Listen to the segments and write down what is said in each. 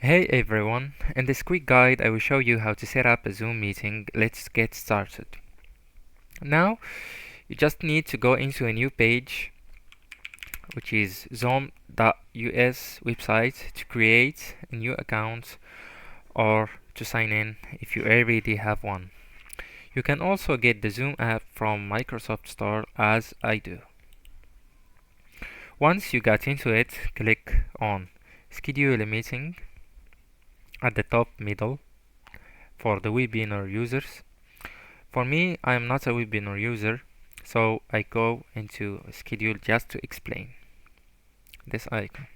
Hey everyone, in this quick guide I will show you how to set up a Zoom meeting. Let's get started. Now you just need to go into a new page, which is zoom.us website, to create a new account or to sign in if you already have one. You can also get the Zoom app from Microsoft Store as I do. Once you got into it, click on schedule a meeting at the top middle for the webinar users. For me, I am not a webinar user, so I go into schedule just to explain this icon.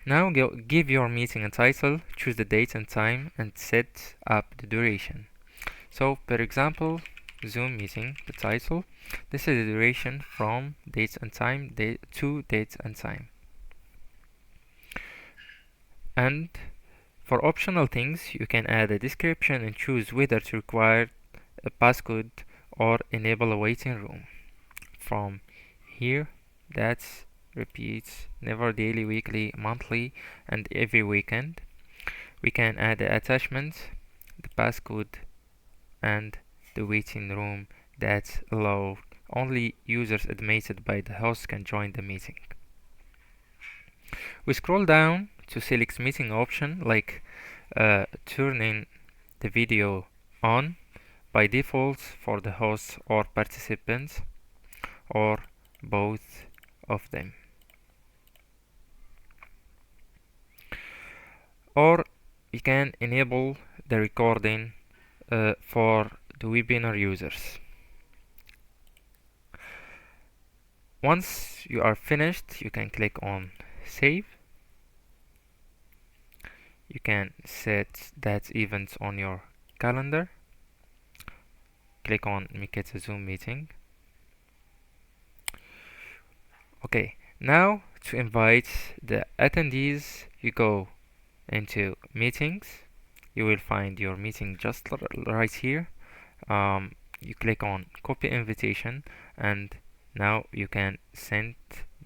Now give your meeting a title, choose the date and time, and set up the duration. So, for example, Zoom meeting, the title. This is the duration from date and time to date and time. And for optional things, you can add a description and choose whether to require a passcode or enable a waiting room. From here, that's repeats never daily, weekly, monthly, and every weekend. We can add the attachment, the passcode, and the waiting room that allow only users admitted by the host can join the meeting. We scroll down to select meeting option like turning the video on by default for the host or participants, or both of them. Or we can enable the recording for the webinar users. Once you are finished, you can click on save. You can set that event on your calendar. Click on make it a Zoom meeting. Okay, now to invite the attendees, you go into meetings. You will find your meeting just right here. You click on copy invitation, and now you can send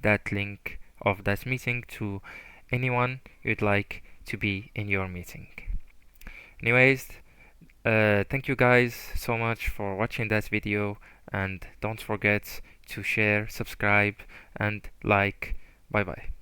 that link of that meeting to anyone you'd like to be in your meeting. Anyways, thank you guys so much for watching that video, and don't forget to share, subscribe, and like. Bye bye.